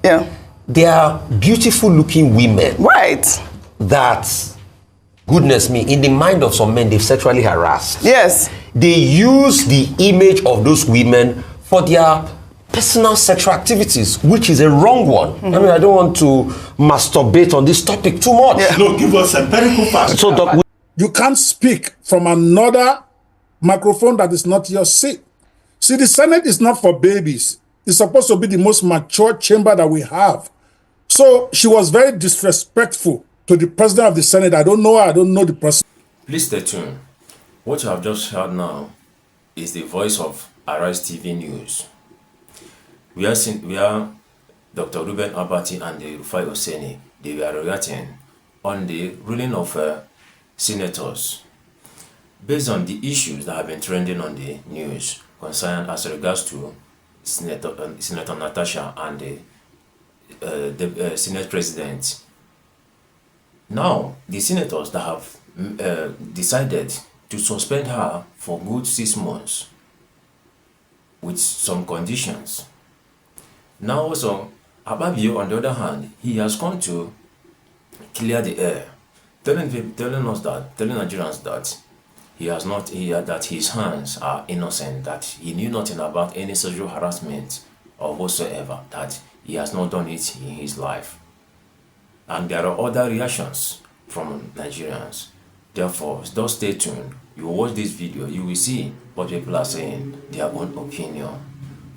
Yeah. They are beautiful looking women. Right. That, goodness me, in the mind of some men, they've sexually harassed. Yes. They use the image of those women for their personal sexual activities, which is a wrong one. I mean, I don't want to masturbate on this topic too much. Yeah. No, give us empirical facts. So, Doc, You can't speak from another microphone that is not your seat. See, the Senate is not for babies. It's supposed to be the most mature chamber that we have. So she was very disrespectful to the president of the Senate. I don't know her. I don't know the president. Please stay tuned. What you have just heard now is the voice of Arise TV News. We are Dr. Ruben Abati and the Rufai Oseni. They were reacting on the ruling of senators based on the issues that have been trending on the news concerned as regards to Senator Natasha and the Senate President. Now, the senators that have decided to suspend her for good 6 months with some conditions. Now also, Akpabio, on the other hand, he has come to clear the air, telling Nigerians that that his hands are innocent, that he knew nothing about any sexual harassment or whatsoever, that he has not done it in his life. And there are other reactions from Nigerians. Therefore, just stay tuned. You watch this video, you will see what people are saying, their own opinion.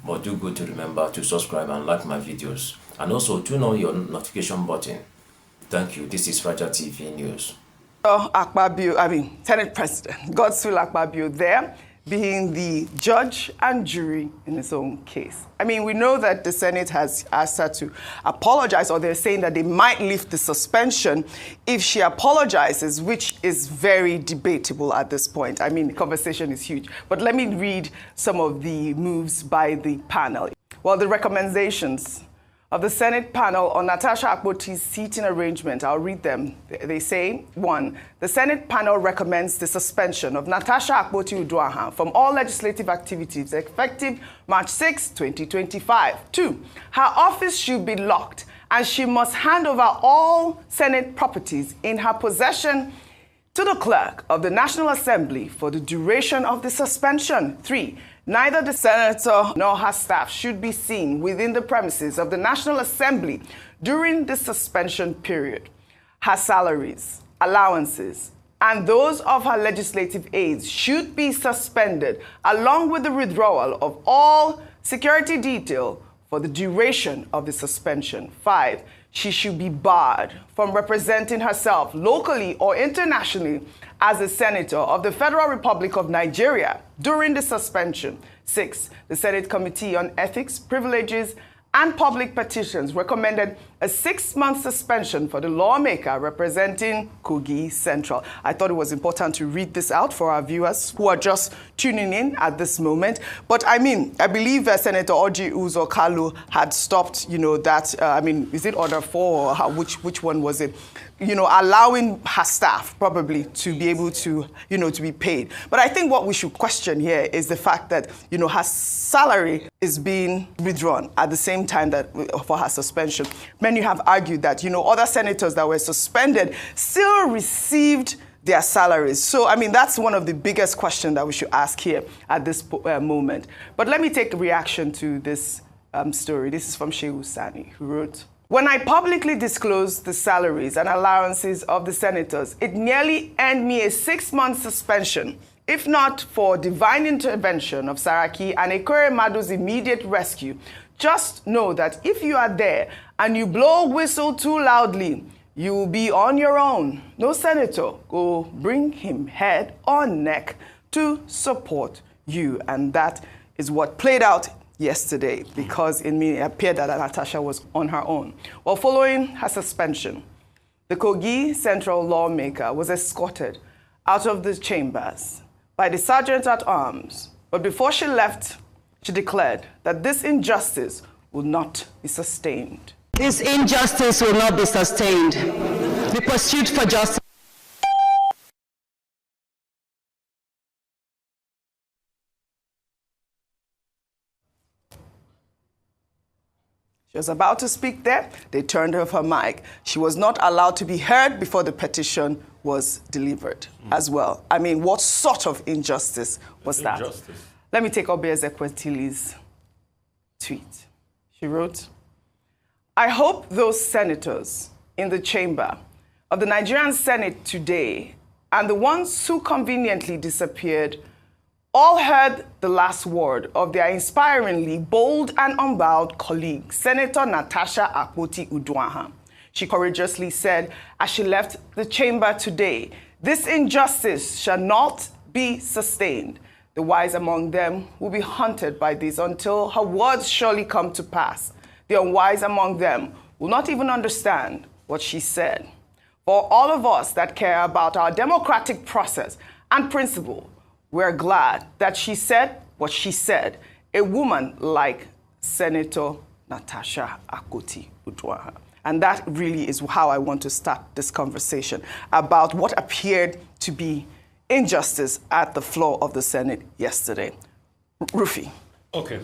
But do good to remember to subscribe and like my videos. And also turn on your notification button. Thank you. This is Fragile TV News. Senate President Godswill Akpabio there being the judge and jury in his own case. We know that the Senate has asked her to apologize, or they're saying that they might lift the suspension if she apologizes, which is very debatable at this point. The conversation is huge. But let me read some of the moves by the panel. Well, the recommendations of the Senate panel on Natasha Akpoti's seating arrangement. I'll read them. They say, 1, the Senate panel recommends the suspension of Natasha Akpoti-Uduaghan from all legislative activities effective March 6, 2025. 2, her office should be locked and she must hand over all Senate properties in her possession to the clerk of the National Assembly for the duration of the suspension. 3, neither the senator nor her staff should be seen within the premises of the National Assembly during the suspension period. Her salaries, allowances, and those of her legislative aides should be suspended, along with the withdrawal of all security detail for the duration of the suspension. 5, she should be barred from representing herself locally or internationally as a senator of the Federal Republic of Nigeria during the suspension. 6, the Senate Committee on Ethics, Privileges, and Public Petitions recommended a 6-month suspension for the lawmaker representing Kogi Central. I thought it was important to read this out for our viewers who are just tuning in at this moment. But I believe Senator Orji Uzor Kalu had stopped, that, is it order 4 or which one was it? Allowing her staff probably to be able to, to be paid. But I think what we should question here is the fact that, her salary is being withdrawn at the same time that for her suspension. Many have argued that, other senators that were suspended still received their salaries. So, that's one of the biggest questions that we should ask here at this moment. But let me take a reaction to this story. This is from Shehu Sani, who wrote, "When I publicly disclosed the salaries and allowances of the senators, it nearly earned me a 6-month suspension. If not for divine intervention of Saraki and Ekore Madu's immediate rescue, just know that if you are there and you blow whistle too loudly, you will be on your own. No senator will bring him head or neck to support you." And that is what played out yesterday, because it appeared that Natasha was on her own. Well, following her suspension, the Kogi Central lawmaker was escorted out of the chambers by the sergeant-at-arms. But before she left, she declared that this injustice will not be sustained. This injustice will not be sustained. The pursuit for justice. She was about to speak there. They turned off her mic. She was not allowed to be heard before the petition was delivered as well. I mean, what sort of injustice was that? Let me take Oby Ezekwesili's tweet. She wrote, I hope those senators in the chamber of the Nigerian Senate today and the ones who conveniently disappeared all heard the last word of their inspiringly bold and unbowed colleague, Senator Natasha Akpoti-Uduaghan. She courageously said, as she left the chamber today, this injustice shall not be sustained. The wise among them will be haunted by this until her words surely come to pass. The unwise among them will not even understand what she said. For all of us that care about our democratic process and principle, we're glad that she said what she said. A woman like Senator Natasha Akpoti-Uduaghan. And that really is how I want to start this conversation about what appeared to be injustice at the floor of the Senate yesterday. Rufy. Okay.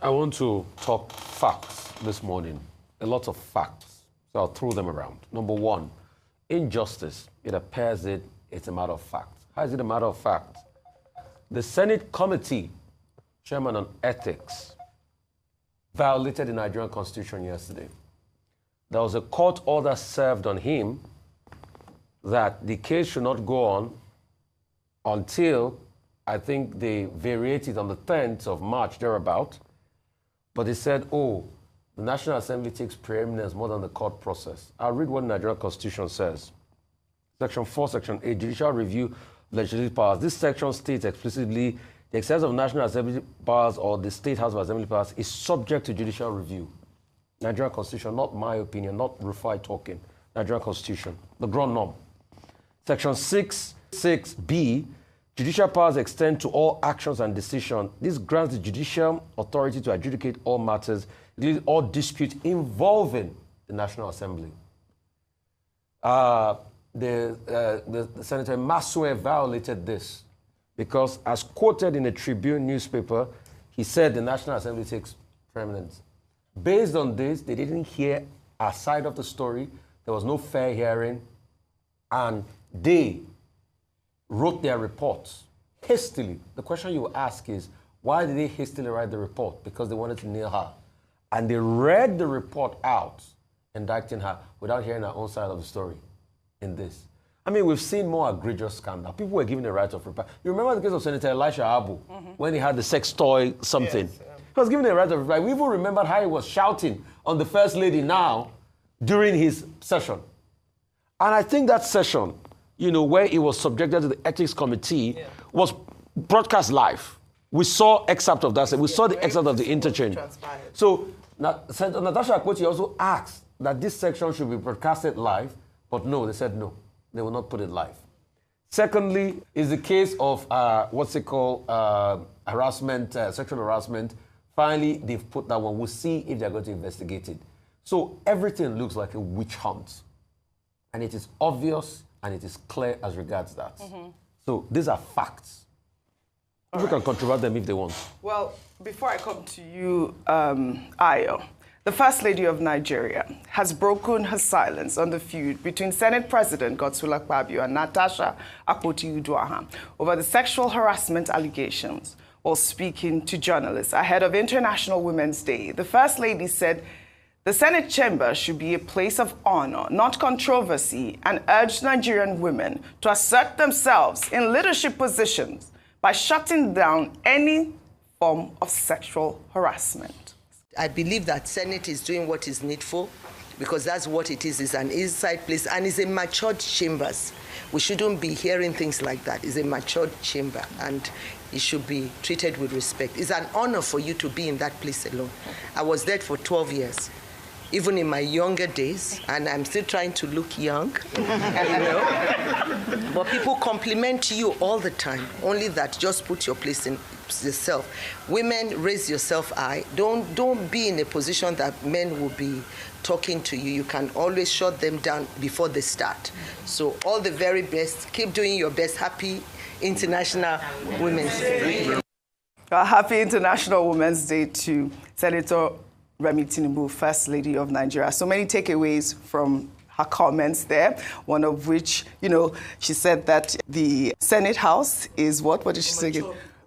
I want to talk facts this morning. A lot of facts. So I'll throw them around. Number one, injustice. It appears it's a matter of fact. How is it a matter of fact? The Senate Committee, Chairman on Ethics, violated the Nigerian Constitution yesterday. There was a court order served on him that the case should not go on until, I think they variated on the 10th of March, thereabout. But they said, oh, the National Assembly takes preeminence more than the court process. I'll read what the Nigerian Constitution says. Section 4, Section 8, Judicial Review Legislative Powers. This section states explicitly the exercise of National Assembly powers or the State House of Assembly powers is subject to judicial review. Nigerian Constitution, not my opinion, not Rufai talking. Nigerian Constitution, the ground norm. Section 6(b), judicial powers extend to all actions and decisions. This grants the judicial authority to adjudicate all matters, including all disputes involving the National Assembly. The Senator Masue violated this because, as quoted in a Tribune newspaper, he said the National Assembly takes preeminence. Based on this, they didn't hear our side of the story. There was no fair hearing, and they wrote their reports hastily. The question you ask is, why did they hastily write the report? Because they wanted to nail her. And they read the report out, indicting her, without hearing her own side of the story in this. I mean, we've seen more egregious scandal. People were given the right of reply. You remember the case of Senator Elisha Abu, when he had the sex toy something? Yes, He was given the right of reply. We even remembered how he was shouting on the First Lady now during his session. And I think that session, you know, where he was subjected to the Ethics Committee was broadcast live. We saw excerpt of that. We saw the excerpt of the interchange. So Senator Natasha Akpoti also asked that this section should be broadcasted live, but no, they said no. They will not put it live. Secondly, is the case of harassment, sexual harassment. Finally, they've put that one. We'll see if they're going to investigate it. So everything looks like a witch hunt. And it is obvious and it is clear as regards that. So these are facts. People can controvert them if they want. Well, before I come to you, Ayo, the First Lady of Nigeria has broken her silence on the feud between Senate President Godswill Akpabio and Natasha Akpoti-Uduaghan over the sexual harassment allegations while speaking to journalists ahead of International Women's Day. The First Lady said the Senate chamber should be a place of honor, not controversy, and urged Nigerian women to assert themselves in leadership positions by shutting down any form of sexual harassment. I believe that Senate is doing what is needful because that's what it is. It's an inside place and it's a matured chambers. We shouldn't be hearing things like that. It's a matured chamber and it should be treated with respect. It's an honor for you to be in that place alone. I was there for 12 years. Even in my younger days, and I'm still trying to look young, you know. But people compliment you all the time. Only that, just put your place in yourself. Women, raise yourself high. Don't be in a position that men will be talking to you. You can always shut them down before they start. So all the very best. Keep doing your best. Happy International Women's Day. Happy International Women's Day to Senator Remi Tinubu, First Lady of Nigeria. So many takeaways from her comments there, one of which, she said that the Senate House is what? What did she say?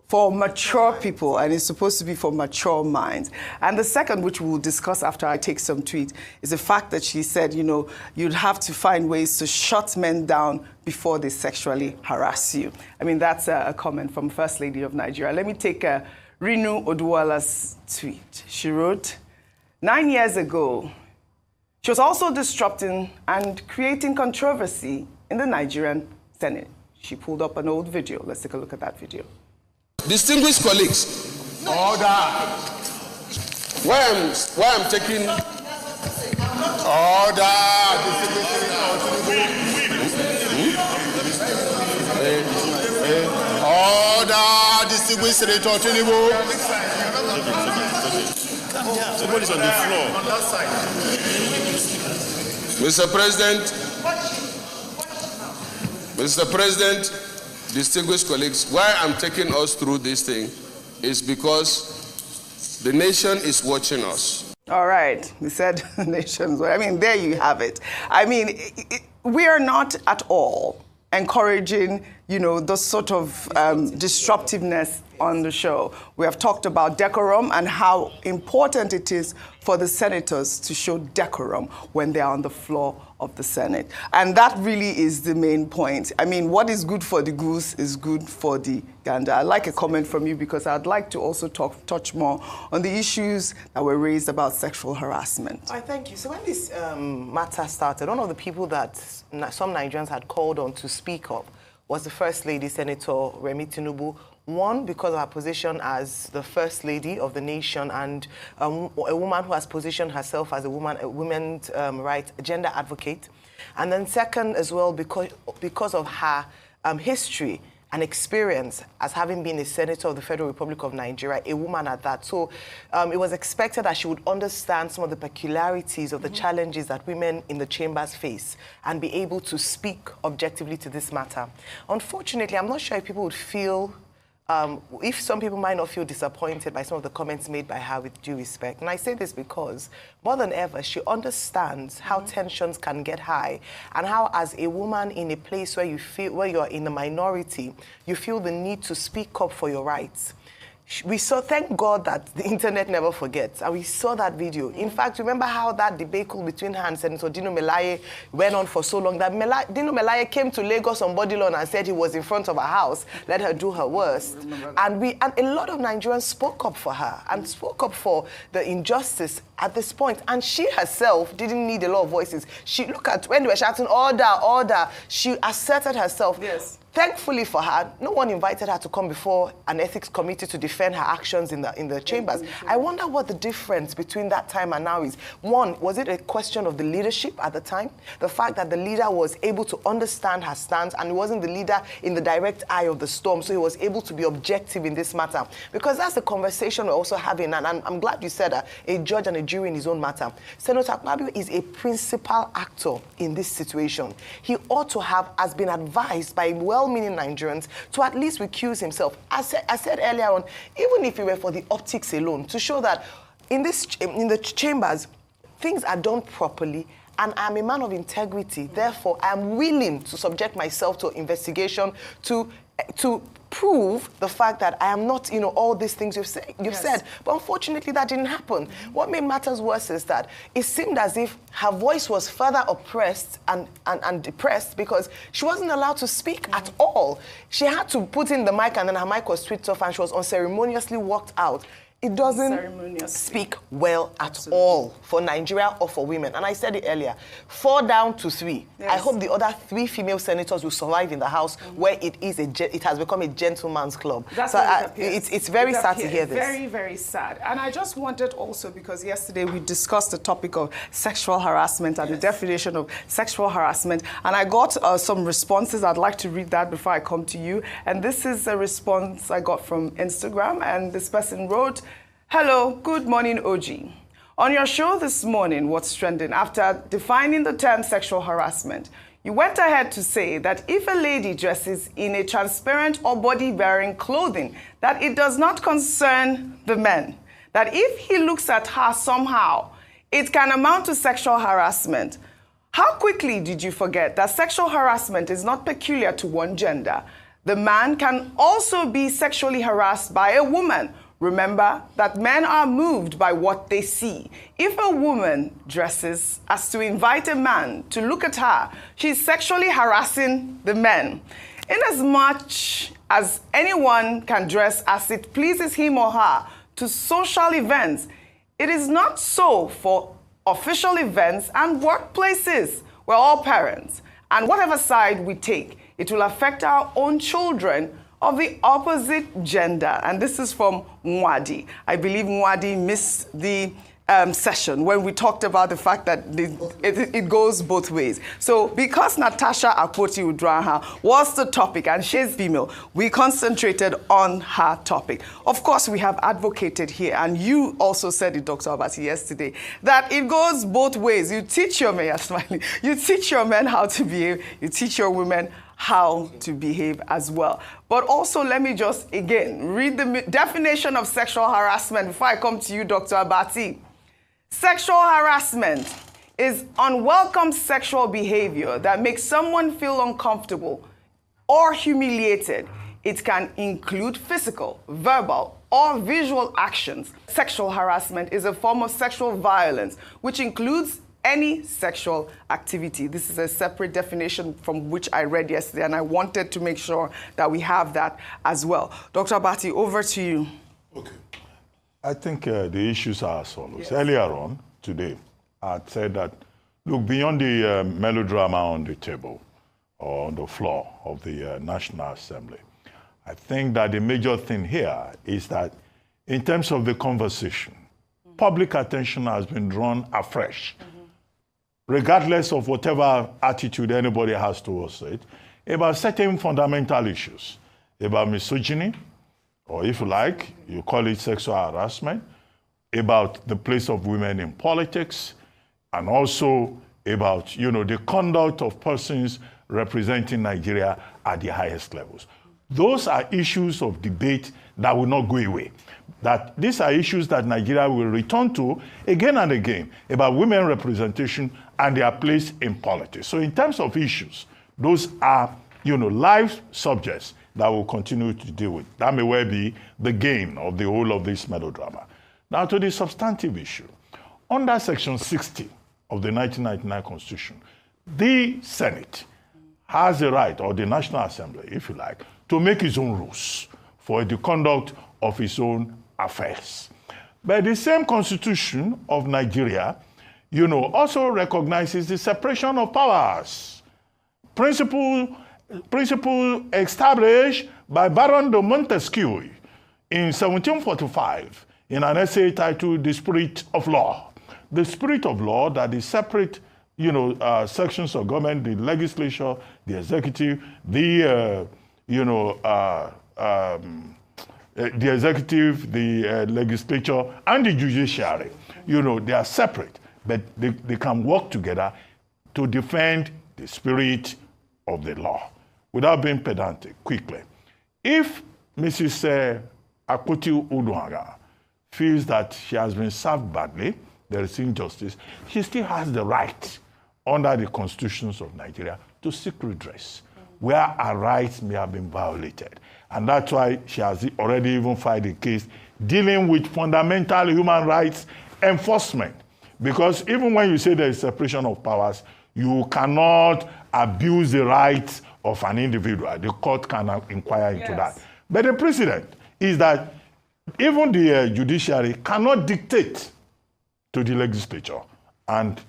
For mature people, and it's supposed to be for mature minds. And the second, which we'll discuss after I take some tweets, is the fact that she said, you'd have to find ways to shut men down before they sexually harass you. I mean, that's a comment from First Lady of Nigeria. Let me take Rinu Oduwala's tweet. She wrote, 9 years ago, she was also disrupting and creating controversy in the Nigerian Senate. She pulled up an old video. Let's take a look at that video. Distinguished colleagues, order. Why I'm taking order. Order, distinguished Senator Tinubu. Somebody's on the floor. On that side. Mr. President, distinguished colleagues, why I'm taking us through this thing is because the nation is watching us. All right, we said nations. I mean, there you have it. I mean, we are not at all encouraging, the sort of disruptiveness on the show. We have talked about decorum and how important it is for the senators to show decorum when they are on the floor of the Senate. And that really is the main point. I mean, what is good for the goose is good for the gander. I'd like a comment from you because I'd like to also touch more on the issues that were raised about sexual harassment. Thank you. So when this matter started, one of the people that some Nigerians had called on to speak up was the First Lady, Senator Remi Tinubu. One, because of her position as the First Lady of the nation and a woman who has positioned herself as a women's rights gender advocate. And then second as well, because of her history and experience as having been a senator of the Federal Republic of Nigeria, a woman at that. So it was expected that she would understand some of the peculiarities of the challenges that women in the chambers face and be able to speak objectively to this matter. Unfortunately, I'm not sure if people would feel if some people might not feel disappointed by some of the comments made by her, with due respect. And I say this because, more than ever, she understands how tensions can get high and how, as a woman in a place where you're in the minority, you feel the need to speak up for your rights. We saw, thank God that the internet never forgets, and we saw that video. In fact, remember how that debacle between her and Senator Dino Melaye went on for so long that Dino Melaye came to Lagos on body loan and said he was in front of her house, let her do her worst. And a lot of Nigerians spoke up for her and spoke up for the injustice at this point. And she herself didn't need a lot of voices. Look at when they were shouting, order, order, she asserted herself. Yes. Thankfully for her, no one invited her to come before an ethics committee to defend her actions in the chambers. I wonder what the difference between that time and now is. One, was it a question of the leadership at the time? The fact that the leader was able to understand her stance and wasn't the leader in the direct eye of the storm, so he was able to be objective in this matter. Because that's the conversation we're also having, and I'm glad you said that, a judge and a jury in his own matter. Senator Akpabio is a principal actor in this situation. He ought to has been advised by well-meaning Nigerians to at least recuse himself. I said earlier on, even if it were for the optics alone, to show that in the chambers, things are done properly, and I'm a man of integrity. Therefore, I'm willing to subject myself to investigation to prove the fact that I am not, all these things you've said. But unfortunately, that didn't happen. What made matters worse is that it seemed as if her voice was further oppressed and depressed because she wasn't allowed to speak at all. She had to put in the mic, and then her mic was switched off, and she was unceremoniously walked out. It doesn't speak well at all for Nigeria or for women. And I said it earlier, 4 down to 3. Yes. I hope the other 3 female senators will survive in the House where it has become a gentleman's club. That's so it's very sad to hear this. Very, very sad. And I just wanted also, because yesterday we discussed the topic of sexual harassment and the definition of sexual harassment. And I got some responses. I'd like to read that before I come to you. And this is a response I got from Instagram. And this person wrote, "Hello, good morning, OG. On your show this morning, What's Trending, after defining the term sexual harassment, you went ahead to say that if a lady dresses in a transparent or body-bearing clothing, that it does not concern the men. that if he looks at her somehow, it can amount to sexual harassment. How quickly did you forget that sexual harassment is not peculiar to one gender? The man can also be sexually harassed by a woman. Remember that men are moved by what they see. If a woman dresses as to invite a man to look at her, she's sexually harassing the men. Inasmuch as anyone can dress as it pleases him or her to social events, it is not so for official events and workplaces. We're all parents, and whatever side we take, it will affect our own children of the opposite gender. And this is from Mwadi. I believe Mwadi missed the session when we talked about the fact that it goes both ways. So because Natasha Akpoti-Uduaghan was the topic and she's female, we concentrated on her topic. Of course, we have advocated here, and you also said it, Dr. Abati, yesterday, that it goes both ways. You teach your men, you teach your men how to behave, you teach your women how to behave as well. But also, let me just, again, read the definition of sexual harassment before I come to you, Dr. Abati. Sexual harassment is unwelcome sexual behavior that makes someone feel uncomfortable or humiliated. It can include physical, verbal, or visual actions. Sexual harassment is a form of sexual violence, which includes any sexual activity. This is a separate definition from which I read yesterday, and I wanted to make sure that we have that as well. Dr. Abati, over to you. Okay. I think the issues are as follows. Yes. Earlier on today, I said that, look, beyond the melodrama on the table or on the floor of the National Assembly, I think that the major thing here is that in terms of the conversation, public attention has been drawn afresh, regardless of whatever attitude anybody has towards it, about certain fundamental issues, about misogyny, or if you like, you call it sexual harassment, about the place of women in politics, and also about, the conduct of persons representing Nigeria at the highest levels. Those are issues of debate that will not go away. That these are issues that Nigeria will return to again and again about women representation and their place in politics. So in terms of issues, those are, live subjects that we'll continue to deal with. That may well be the gain of the whole of this melodrama. Now to the substantive issue. Under Section 60 of the 1999 Constitution, the Senate has the right, or the National Assembly, if you like, to make its own rules for the conduct of its own affairs. But the same Constitution of Nigeria, also recognizes the separation of powers. Principle established by Baron de Montesquieu in 1745 in an essay titled The Spirit of Law. The spirit of law, that is separate, sections of government, the legislature, the executive, the legislature, and the judiciary. They are separate, but they can work together to defend the spirit of the law. Without being pedantic, quickly, if Mrs. Akpoti-Uduaghan feels that she has been served badly, there is injustice, she still has the right, under the constitutions of Nigeria, to seek redress where her rights may have been violated. And that's why she has already even filed a case dealing with fundamental human rights enforcement. Because even when you say there is separation of powers, you cannot abuse the rights of an individual. The court can inquire into that. But the precedent is that even the judiciary cannot dictate to the legislature. And,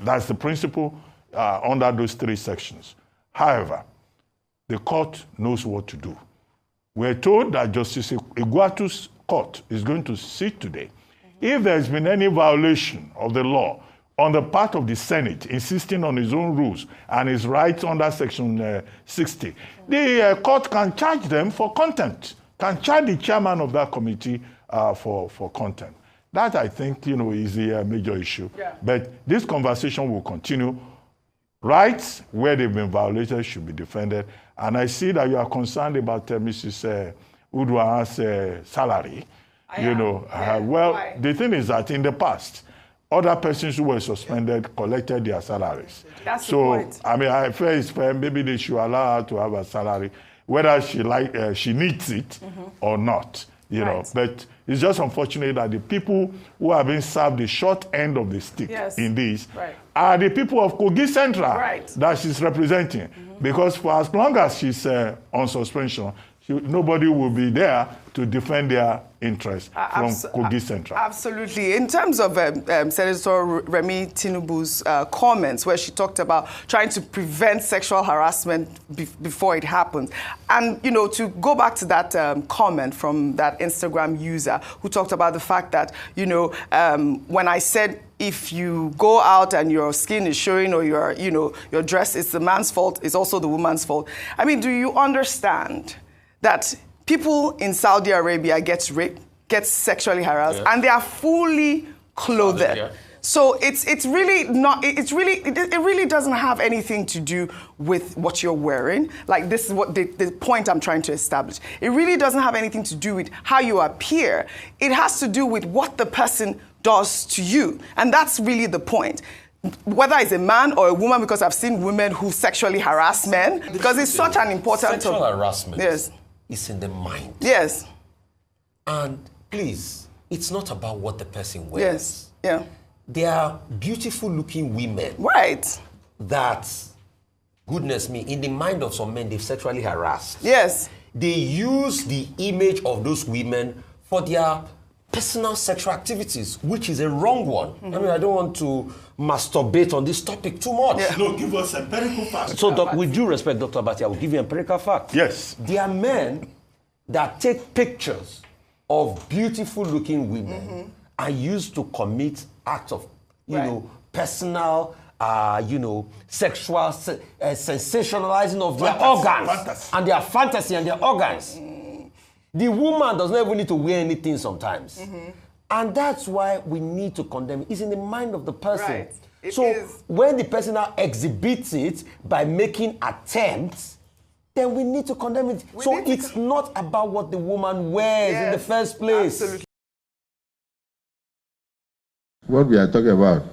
that's the principle under those three sections. However, the court knows what to do. We're told that Justice Iguatu's court is going to sit today. If there's been any violation of the law on the part of the Senate insisting on his own rules and his rights under Section 60, the court can charge them for contempt, can charge the chairman of that committee for contempt. That, I think, is a major issue. Yeah. But this conversation will continue. Rights where they've been violated should be defended. And I see that you are concerned about Mrs. Uduaghan's salary. Why? The thing is that in the past, other persons who were suspended collected their salaries. That's the point. I mean, I feel it's fair. Maybe they should allow her to have a salary, whether she needs it or not. You know, but it's just unfortunate that the people who have been served the short end of the stick in this are the people of Kogi Central that she's representing. Because for as long as she's on suspension, nobody will be there to defend their interests from Kogi Central. Absolutely. In terms of Senator Remi Tinubu's comments, where she talked about trying to prevent sexual harassment before it happens. And, you know, to go back to that comment from that Instagram user who talked about the fact that, you know, when I said, if you go out and your skin is showing or your dress, it's the man's fault, it's also the woman's fault. I mean, do you understand that people in Saudi Arabia get raped, get sexually harassed, and they are fully clothed? So it really doesn't have anything to do with what you're wearing. Like, this is what the point I'm trying to establish. It really doesn't have anything to do with how you appear. It has to do with what the person does to you. And that's really the point. Whether it's a man or a woman, because I've seen women who sexually harass men, because it's such an important... Sexual harassment is in the mind. Yes. And please, it's not about what the person wears. There are beautiful looking women. That, goodness me, in the mind of some men, they've sexually harassed. They use the image of those women for their personal sexual activities, which is a wrong one. I mean, I don't want to masturbate on this topic too much. No, give us empirical facts. So, with due respect, Dr. Abati, I will give you empirical facts. Yes. There are men that take pictures of beautiful looking women and use to commit acts of, personal, sexual sensationalizing of their organs and their fantasy and their organs. The woman does not even need to wear anything sometimes. And that's why we need to condemn it. It's in the mind of the person. When the person now exhibits it by making attempts, then we need to condemn it. It's not about what the woman wears in the first place. Absolutely. What we are talking about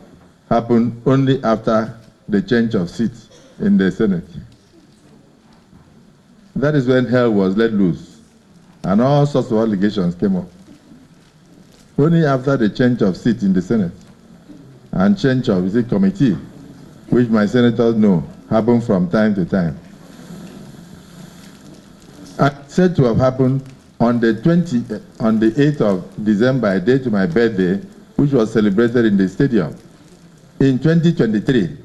happened only after the change of seats in the Senate. That is when hell was let loose. And all sorts of allegations came up. Only after the change of seat in the Senate and change of the committee, which my senators know happen from time to time. Said to have happened on the 8th of December, a day to my birthday, which was celebrated in the stadium in 2023.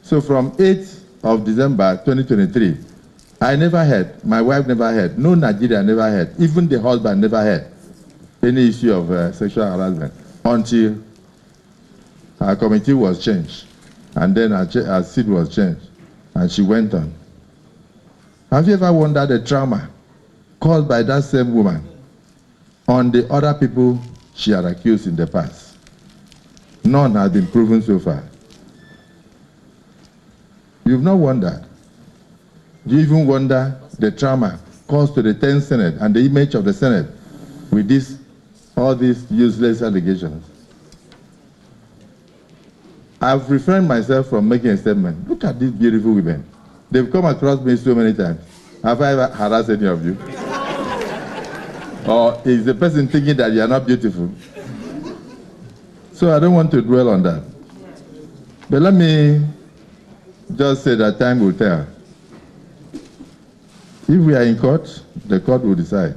So from 8th of December 2023, I never heard, my wife never heard, no Nigerian never heard, even the husband never heard any issue of sexual harassment until her committee was changed and then her seat was changed and she went on. Have you ever wondered the trauma caused by that same woman on the other people she had accused in the past? None has been proven so far. You've not wondered. Do you even wonder the trauma caused to the 10th Senate and the image of the Senate with all these useless allegations? I've refrained myself from making a statement. Look at these beautiful women. They've come across me so many times. Have I ever harassed any of you? Or is the person thinking that you are not beautiful? So I don't want to dwell on that. But let me just say that time will tell. If we are in court, the court will decide.